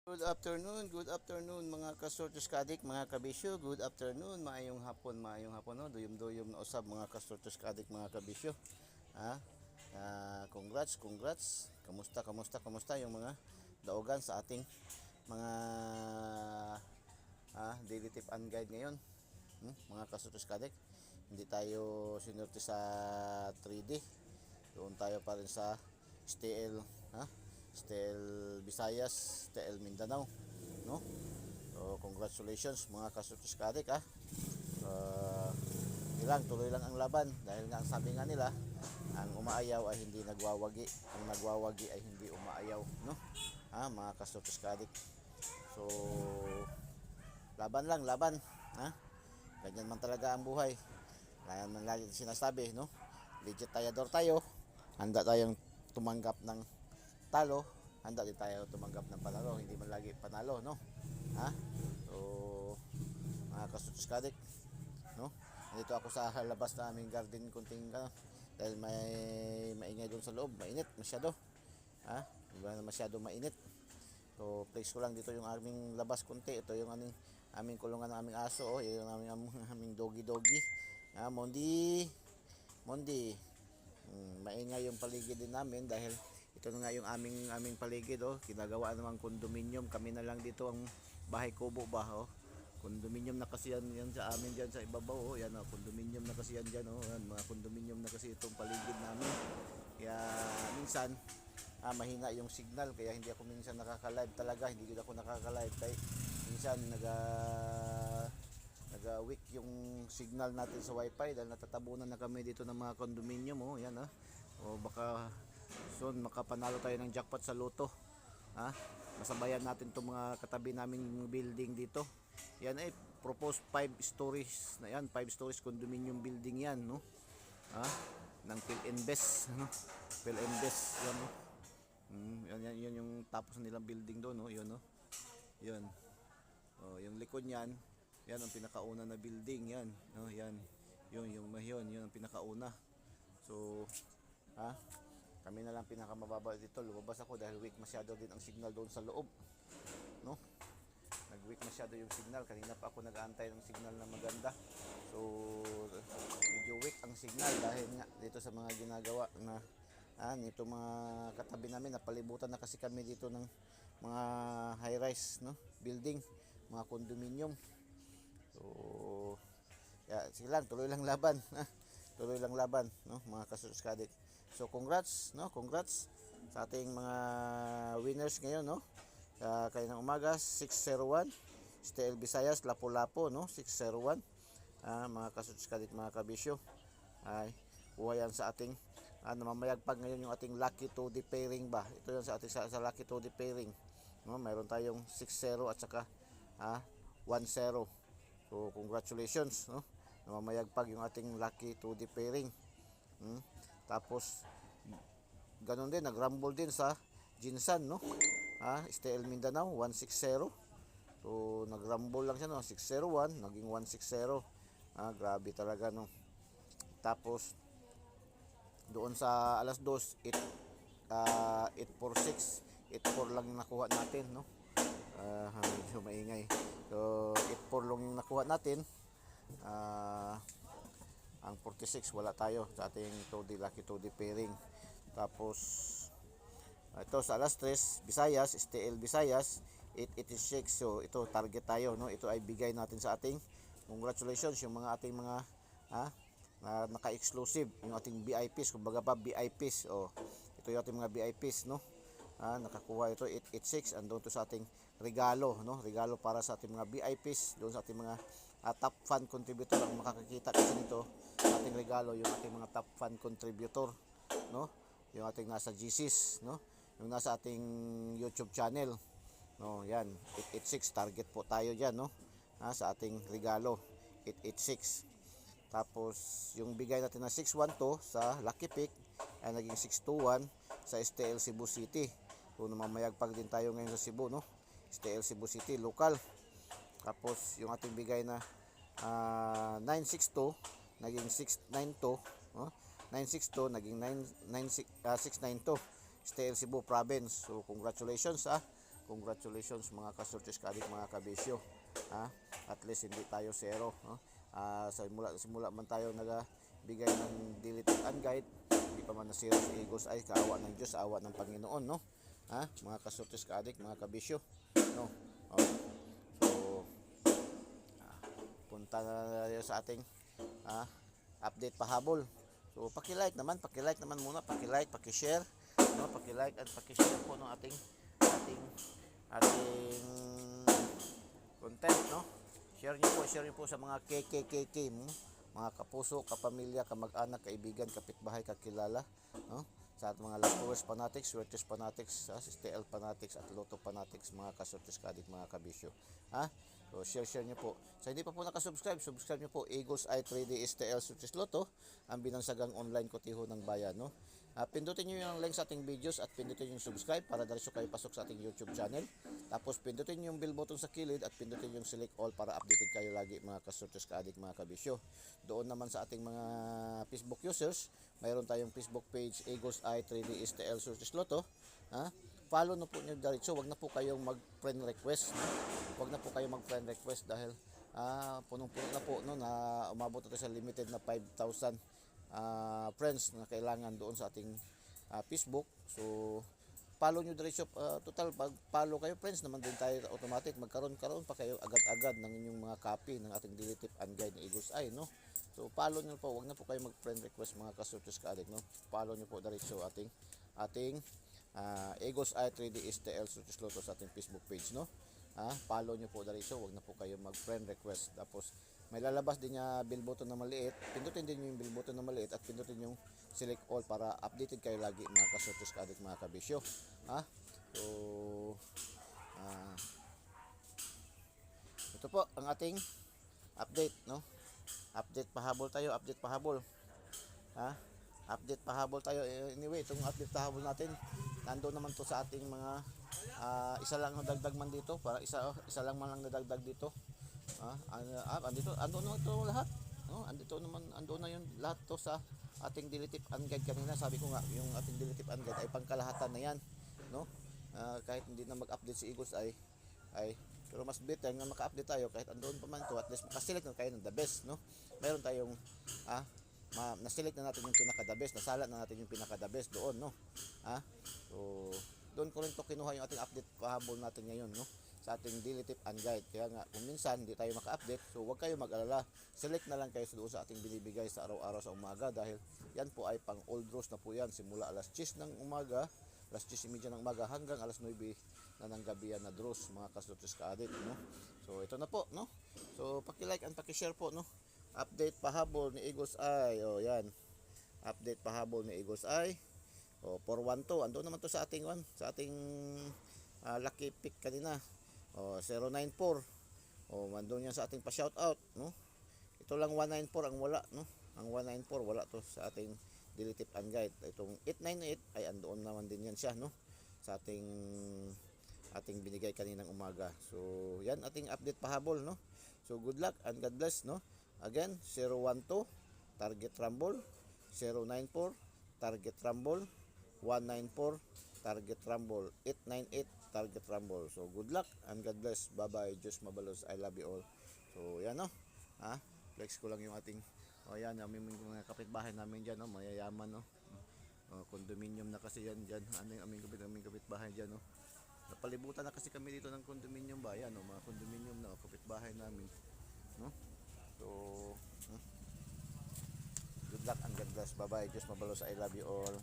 Good afternoon mga kasortos kadik, mga kabisyo. Good afternoon, maayong hapon no. Duyom-duyom na usab mga kasortos kadik, mga kabisyo. Ha? Congrats. Kamusta yung mga daogan sa ating mga daily tip and guide ngayon. Mga kasortos kadik, hindi tayo sinorte sa 3D. Doon tayo pa rin sa STL, STL Visayas, STL Mindanao, no? So, congratulations mga kasortos kadik, tuloy lang ang laban dahil nga ang sabi nga nila, ang umaayaw ay hindi nagwawagi, ang nagwawagi ay hindi umaayaw, no? Mga kasortos kadik. So, laban, ganyan man talaga ang buhay. Kaya man lagi sinasabi, no? Legit tayador tayo, handa tayong tumanggap ng talo, handa din tayo tumanggap ng panalo, hindi man lagi panalo, no? So, mga kasortos kadik, no? Dito ako sa labas na aming garden kunting dahil may maingay doon sa loob, mainit masyado. Iba na masyado mainit. So, place ko lang dito yung aming labas kunti. Ito yung aming kulungan ng aming aso, yung aming doggy. Mondi. Maingay yung paligid din namin dahil ito na nga yung aming paligid, ginagawa namang kondominium. Kami na lang dito ang bahay kubo ba, kondominium na kasi yan sa amin diyan sa ibabaw, yan, kondominium na kasi yan diyan, yan, mga kondominium na kasi itong paligid namin. Kaya minsan mahina yung signal, kaya hindi ako minsan nakaka-live talaga, hindi din ako nakaka-live kaya minsan naga-weak yung signal natin sa wifi dahil natatabunan na kami dito ng mga condominium, yan, baka soon makapanalo tayo ng jackpot sa loto, masabayan natin itong mga katabi naming building dito. Yan ay proposed 5 stories na yan, 5 stories condominium building yan, no? Ng PhilInvest, yan, no? Yan yung tapos nilang building doon, no? Yun, no? Yun. Yung likod niyan, yan ang pinakauna na building, yan, no? Yan. Yun ang pinakauna. So, kami na lang pinakamababa dito. Lumabas ako dahil weak masyado din ang signal doon sa loob, no? Nag-weak masyado yung signal. Kanina pa ako nag-aantay ng signal na maganda. So, medyo weak ang signal dahil nga dito sa mga ginagawa na nito mga katabi namin. Napalibutan na kasi kami dito ng mga high-rise, no? Building, mga condominium. So, sige lang, tuloy lang laban, no, mga kasortos kadik. So, congrats sa ating mga winners ngayon, no? Kaninang umaga, 601 STL Visayas, Lapu-Lapu, no? 601, mga kasortos kadik, mga kabisyo, ay kuha yan sa ating namamayagpag ngayon yung ating lucky 2D pairing ba. Ito yan sa ating sa lucky 2D pairing, no? Mayroon tayong 6-0 at saka 1-0. So, congratulations, no? Namamayagpag yung ating lucky 2D pairing. Tapos ganun din, nagrumble din sa Jinsan, no? STL Mindanao 160. So, nagrumble lang siya, no? 601 naging 160. Grabe talaga, no? Tapos doon sa alas 2, 846, 84 lang nakuha natin, no? Medyo maingay. So, 84 lang yung nakuha natin. Ang 46 wala tayo sa ating 2D lucky 2D pairing. Tapos ito sa alas 3 Visayas, STL Visayas 886. So ito target tayo, no? Ito ay bigay natin sa ating congratulations yung mga ating mga na naka-exclusive, yung ating VIPs, kumbaga pa VIPs. Ito yung ating mga VIPs, no? Nakakuha ito 886. Andun to sa ating regalo, no? Regalo para sa ating mga VIPs, doon sa ating mga top fan contributor. Ang makakakita kasi nito sa ating regalo, yung ating mga top fan contributor, no? Yung ating nasa GCs, no? Yung nasa ating YouTube channel, no? Yan, 886 target po tayo diyan, no? Sa ating regalo 886. Tapos yung bigay natin na 612 sa Lucky Pick ay naging 621 sa STL Cebu City. So namamayagpag din tayo ngayon sa Cebu, no? STL Cebu City local. Tapos yung ating bigay na 962 naging 692, no? 962 naging 692 STL Cebu Province. So congratulations, Congratulations mga kasurtis kaadik, mga kabisyo. At least hindi tayo zero, no? Simula man tayo nagbigay ng delete and guide, hindi pa man na zero si Eagles Eye. Kaawa ng Diyos, awa ng Panginoon, no? Mga kasurtis kaadik, mga kabisyo, no? So punta na tayo sa ating update pahabol. So paki-like naman muna, paki-like, paki-share, no? Paki-like at paki-share po ng ating content, no? Share niyo po sa mga KKKK mo, mga kapuso, kapamilya, kamag-anak, kaibigan, kapitbahay, kakilala, no? Sa ating mga Lottoers fanatics, Swertes fanatics, STL fanatics at Lotto fanatics, mga kasurtis kaadik, mga kabisyo. So share niyo po. Sa hindi pa po nakasubscribe, subscribe niyo po Eagles Eye 3D STL Swertes Lotto, ang binansagang online kotiho ng bayan, no? Pindutin nyo yung link sa ating videos at pindutin yung subscribe para diretso kayo pasok sa ating YouTube channel. Tapos pindutin yung bell button sa kilid at pindutin yung select all para updated kayo lagi, mga kasurtis kaadik, mga kabisyo. Doon naman sa ating mga Facebook users, mayroon tayong Facebook page Eagles Eye 3D STL Swertes Lotto. Follow na po nyo diretso, wag na po kayong mag-friend request, no? Wag na po kayong mag-friend request dahil punong-puno na po, no, na umabot na sa limited na 5,000 friends na kailangan doon sa ating Facebook. So follow nyo diretso, total pag follow kayo friends naman din tayo, automatic magkaroon pa kayo agad-agad ng inyong mga copy ng ating daily tip and guide ni Eagles Eye, no? So follow nyo po, wag na po kayo mag friend request, mga kasurtis kaadik, no? Follow nyo po diretso ating Eagles Eye 3D STL Swertes Lotto sa ating Facebook page, no? Follow nyo po diretso, wag na po kayo mag friend request. Tapos may lalabas din niya bell button na maliit, pindutin din yung bell button na maliit at pindutin yung select all para updated kayo lagi, mga kasurtis kaadik, mga kabisyo. So ito po ang ating update, no? Update pahabol tayo, update pahabol. Update pahabol tayo. Anyway, itong update pahabol natin, nandoon naman to sa ating mga isa lang nadagdag man dito, para isa lang man lang nadagdag dito. Andun naman ito lahat, no? Andun na yun lahat to sa ating daily tip and guide. Kanina sabi ko nga, yung ating daily tip and guide ay pangkalahatan na yan, no? Kahit hindi na mag-update si Eagles ay pero mas better nga maka-update tayo kahit andoon pa man to, at least makaselect na kayo ng the best, no? Meron tayong na-select na natin yung pinaka-the best, nasala na natin yung pinaka-the best doon, no? So doon ko rin to kinuha yung ating update pahabol natin ngayon, no? Sa ating daily tip and guide. Kaya nga kung minsan hindi tayo maka-update, so huwag kayo mag-alala, select na lang kayo doon sa ating binibigay sa araw-araw sa umaga, dahil yan po ay pang old rules na po yan, simula alas 10 ng umaga, alas 10:30 ng umaga hanggang alas 9 na ng gabi yan na draws, mga kasurtis kaadik, no? So ito na po, no? So paki-like and paki-share po, no? Update pahabol ni Eagles Eye. Yan. Update pahabol ni Eagles Eye. 412. Ando naman to sa ating lucky pick kanina. 094. Andun yan sa ating pa-shoutout, no? Ito lang 194 ang wala, no? Ang 194 wala to sa ating daily tip and guide. Itong 898 ay andoon naman din yan siya, no? Sa ating binigay kaninang umaga. So yan ating update pahabol, no? So good luck and God bless, no? Again, 012 target rumble, 094 target rumble, 194 target rumble, 898 target rumble. So good luck and God bless. Bye bye. Diyos mabalos. I love you all. So yan, no? Flex ko lang yung ating yan, yung mga kapitbahay namin dyan, no? Mayayaman, no? Condominium na kasi yan dyan. Ano yung aming kapitbahay dyan, no? Napalibutan na kasi kami dito ng condominium bayan, no? Mga condominium na kapitbahay namin, no? So good luck and God bless. Bye bye. Diyos mabalos. I love you all.